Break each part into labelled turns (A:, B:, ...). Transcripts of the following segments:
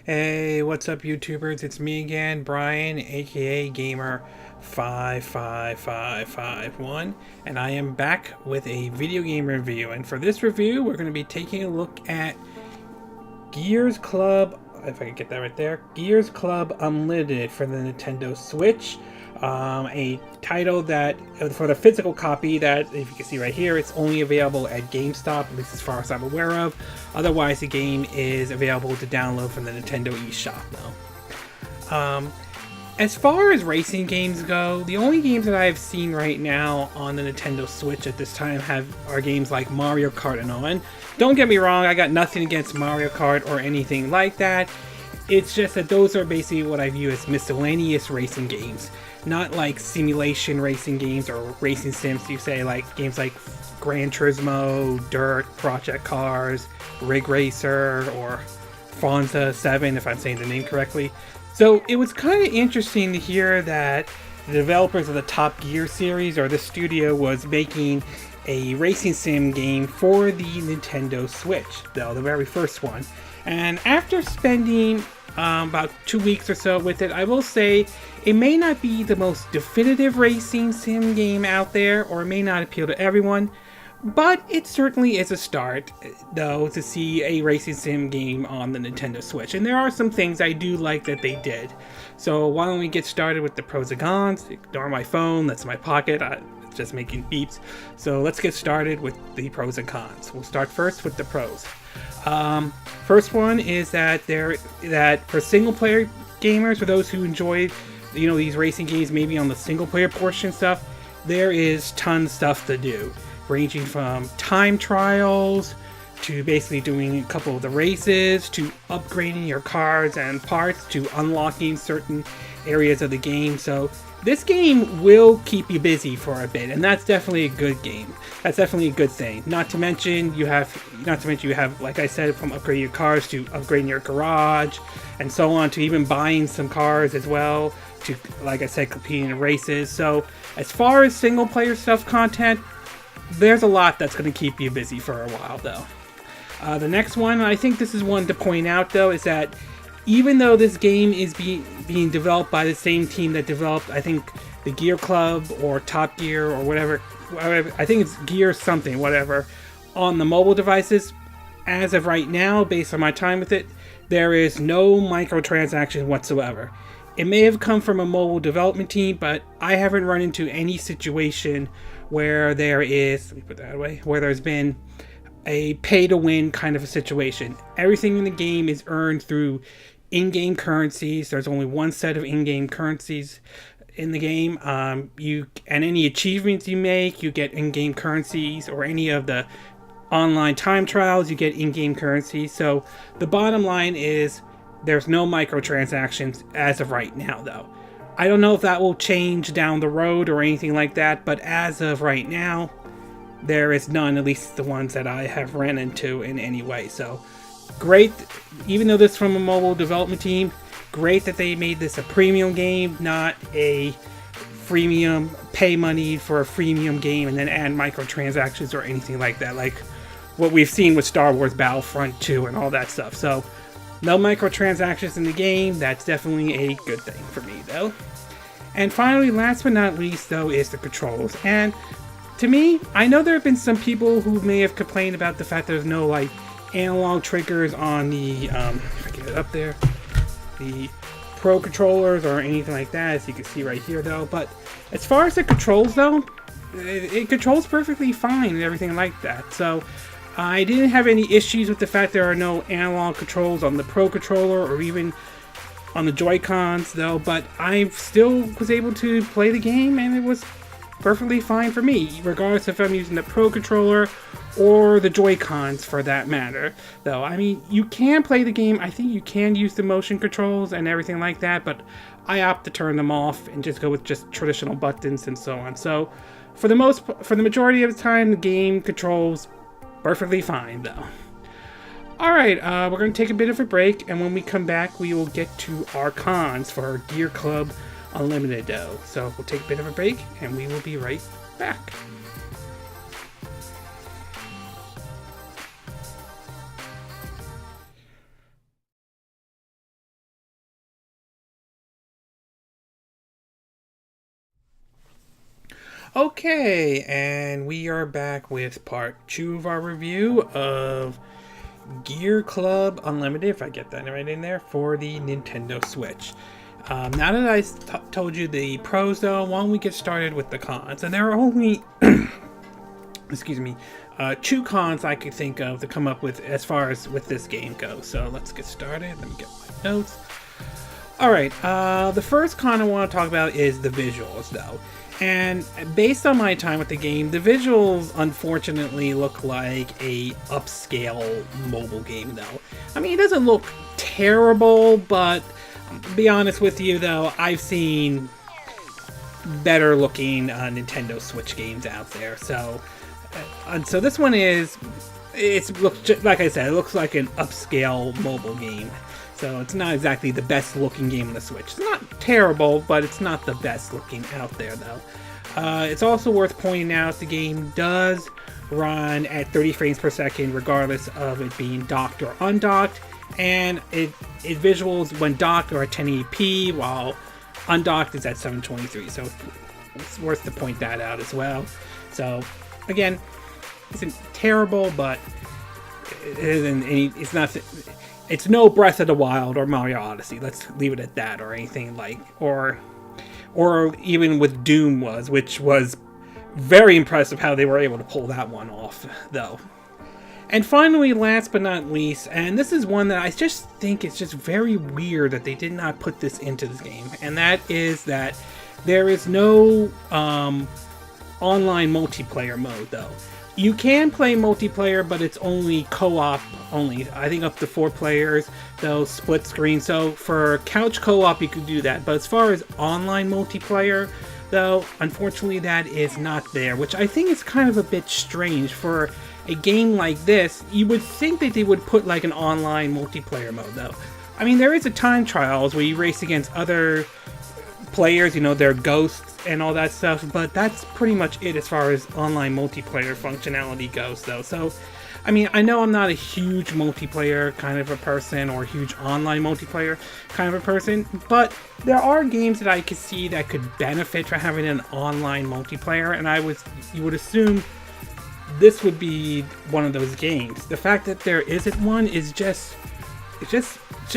A: Hey, what's up, YouTubers? It's me again, Brian, aka Gamer 55551, and I am back with a video game review. And for this review, we're going to be taking a look at Gears Club, if I can get that right there, Gears Club Unlimited for the Nintendo Switch. A title that, for the physical copy, that, if you can see right here, it's only available at GameStop, at least as far as I'm aware of. Otherwise, the game is available to download from the Nintendo eShop, though. As far as racing games go, the only games that I've seen right now on the Nintendo Switch at this time are games like Mario Kart and all. And don't get me wrong, I got nothing against Mario Kart or anything like that. It's just that those are basically what I view as miscellaneous racing games. Not like simulation racing games or racing sims, you say, like games like Gran Turismo, Dirt, Project Cars, Rig Racer, or Forza 7, if I'm saying the name correctly. So it was kind of interesting to hear that the developers of the Top Gear series, or the studio, was making a racing sim game for the Nintendo Switch, though, the very first one. And after spending about 2 weeks or so with it, I will say it may not be the most definitive racing sim game out there, or it may not appeal to everyone, but it certainly is a start, though, to see a racing sim game on the Nintendo Switch. And there are some things I do like that they did. So why don't we get started with the pros and cons? Ignore my phone, that's my pocket, it's just making beeps. So let's get started with the pros and cons. We'll start first with the pros. First one is that for single player gamers, for those who enjoy, these racing games maybe on the single player portion stuff, there is tons of stuff to do, ranging from time trials to basically doing a couple of the races, to upgrading your cars and parts, to unlocking certain areas of the game. So this game will keep you busy for a bit, and that's definitely a good game. That's definitely a good thing. Not to mention you have, like I said, from upgrading your cars to upgrading your garage, and so on, to even buying some cars as well, to, like I said, competing in races. So as far as single player stuff content, there's a lot that's going to keep you busy for a while, though. The next one, I think this is one to point out, though, is that even though this game is being developed by the same team that developed, I think, the Gear Club or Top Gear or whatever, I think it's Gear something, whatever, on the mobile devices, as of right now, based on my time with it, there is no microtransaction whatsoever. It may have come from a mobile development team, but I haven't run into any situation where there is, let me put that away, where there's been a pay-to-win kind of a situation. Everything in the game is earned through in-game currencies. There's only one set of in-game currencies in the game. And any achievements you make, you get in-game currencies, or any of the online time trials, you get in-game currencies. So the bottom line is there's no microtransactions as of right now, though. I don't know if that will change down the road or anything like that, but as of right now, there is none, at least the ones that I have ran into in any way. So great, even though this is from a mobile development team, great that they made this a premium game, not a freemium, pay money for a freemium game and then add microtransactions or anything like that, like what we've seen with Star Wars Battlefront 2 and all that stuff. So no microtransactions in the game. That's definitely a good thing for me, though. And finally, last but not least, though, is the controls. And to me, I know there have been some people who may have complained about the fact there's no, like, analog triggers on the, if I get it up there, the Pro controllers or anything like that, as you can see right here, though. But as far as the controls, though, it controls perfectly fine and everything like that. So I didn't have any issues with the fact there are no analog controls on the Pro controller or even on the Joy-Cons, though, but I still was able to play the game, and it was perfectly fine for me, regardless if I'm using the Pro controller or the Joy-Cons for that matter, though. I mean, you can play the game, I think you can use the motion controls and everything like that, but I opt to turn them off and just go with just traditional buttons and so on. So for the majority of the time, the game controls perfectly fine, though. Alright, we're going to take a bit of a break, and when we come back, we will get to our cons for our Gear Club Unlimited, though. So we'll take a bit of a break, and we will be right back. Okay, and we are back with part 2 of our review of Gear Club Unlimited, if I get that right in there, for the Nintendo Switch. Now that I told you the pros, though, why don't we get started with the cons? And there are only, excuse me, 2 cons I could think of to come up with as far as with this game goes. So let's get started. Let me get my notes. Alright, the first con I want to talk about is the visuals, though. And based on my time with the game, the visuals unfortunately look like a upscale mobile game, though. I mean, it doesn't look terrible, but to be honest with you, though, I've seen better looking Nintendo Switch games out there. So this one like I said, it looks like an upscale mobile game. So it's not exactly the best looking game on the Switch. It's not terrible, but it's not the best looking out there, though. It's also worth pointing out the game does run at 30 frames per second, regardless of it being docked or undocked. And it visuals when docked are at 1080p, while undocked is at 723. So it's worth to point that out as well. So again, it isn't terrible, but it isn't any. It's not. It's no Breath of the Wild or Mario Odyssey. Let's leave it at that, or anything like, or even with Doom which was very impressive how they were able to pull that one off, though. And finally, last but not least, and this is one that I just think it's just very weird that they did not put this into this game, and that is that there is no online multiplayer mode, though. You can play multiplayer, but it's only co-op only. I think up to 4 players, though, split screen. So for couch co-op, you could do that. But as far as online multiplayer, though, unfortunately that is not there, which I think is kind of a bit strange. For a game like this, you would think that they would put like an online multiplayer mode, though. I mean, there is a time trials where you race against other players, you know, they're ghosts and all that stuff, but that's pretty much it as far as online multiplayer functionality goes, though. So, I mean, I know I'm not a huge multiplayer kind of a person, or huge online multiplayer kind of a person, but there are games that I could see that could benefit from having an online multiplayer, and you would assume this would be one of those games. The fact that there isn't one is just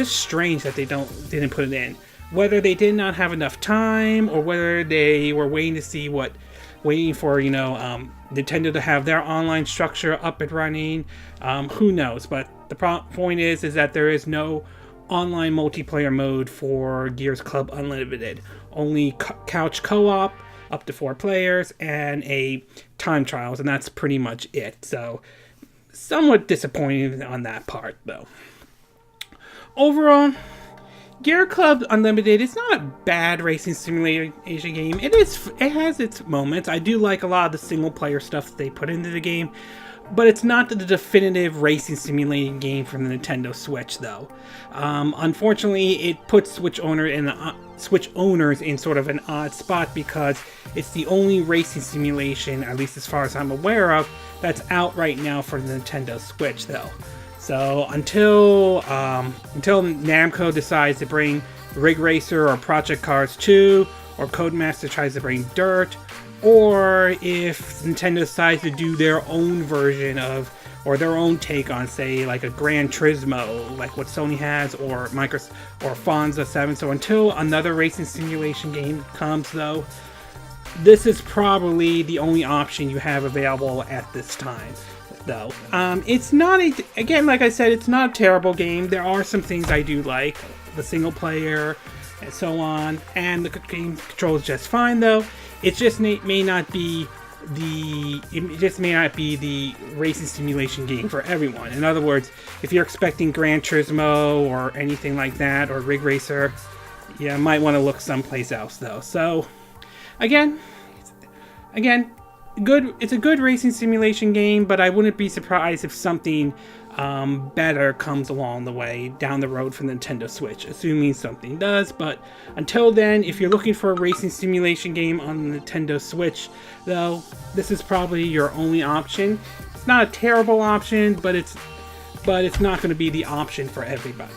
A: strange that they didn't put it in. Whether they did not have enough time, or whether they were waiting for, Nintendo to have their online structure up and running, who knows? But the point is that there is no online multiplayer mode for Gears Club Unlimited. Only couch co-op, up to 4 players, and a time trials, and that's pretty much it. So, somewhat disappointing on that part, though. Overall, Gear Club Unlimited is not a bad racing simulation game. It has its moments. I do like a lot of the single player stuff that they put into the game, but it's not the definitive racing simulating game from the Nintendo Switch, though. Unfortunately, it puts Switch owners in sort of an odd spot, because it's the only racing simulation, at least as far as I'm aware of, that's out right now for the Nintendo Switch, though. So until Namco decides to bring Rig Racer or Project Cars 2, or Codemaster tries to bring Dirt, or if Nintendo decides to do their own version of, or their own take on, say, like a Gran Turismo, like what Sony has, or Microsoft, or Forza 7. So until another racing simulation game comes, though, this is probably the only option you have available at this time, though. It's not again, like I said, it's not a terrible game. There are some things I do like, the single player and so on, and the game controls just fine, though. It just may not be the racing simulation game for everyone. In other words, if you're expecting Gran Turismo or anything like that, or Rig Racer, you might want to look someplace else, though. So again, it's a good racing simulation game, but I wouldn't be surprised if something better comes along the way down the road for Nintendo Switch, assuming something does. But until then, if you're looking for a racing simulation game on the Nintendo Switch, though, this is probably your only option. It's not a terrible option, but it's not going to be the option for everybody.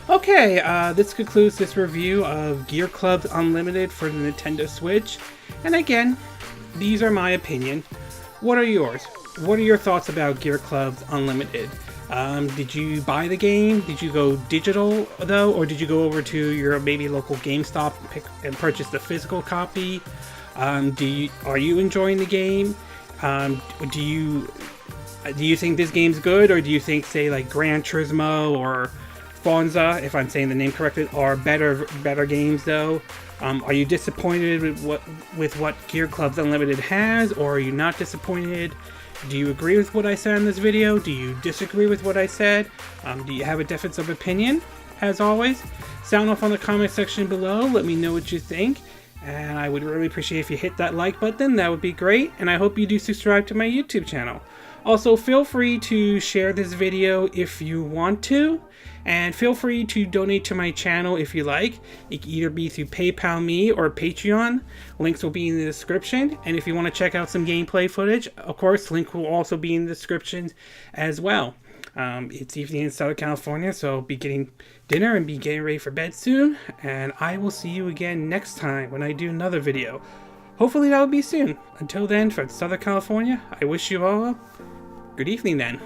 A: Okay. Okay, this concludes this review of Gear Club Unlimited for the Nintendo Switch. And again, these are my opinion. What are yours? What are your thoughts about Gear Club Unlimited? Did you buy the game? Did you go digital though, or did you go over to your maybe local GameStop and purchase the physical copy? Are you enjoying the game? Do you think this game's good, or do you think, say, like Gran Turismo or Forza, if I'm saying the name correctly, are better games though? Are you disappointed with what Gear Club Unlimited has, or are you not disappointed? Do you agree with what I said in this video? Do you disagree with what I said? Do you have a difference of opinion? As always, sound off on the comment section below. Let me know what you think. And I would really appreciate if you hit that like button. That would be great. And I hope you do subscribe to my YouTube channel. Also, feel free to share this video if you want to. And feel free to donate to my channel if you like. It can either be through PayPal me or Patreon. Links will be in the description. And if you want to check out some gameplay footage, of course, link will also be in the description as well. It's evening in Southern California, so I'll be getting dinner and be getting ready for bed soon. And I will see you again next time when I do another video. Hopefully that will be soon. Until then, from Southern California, I wish you all a good evening then.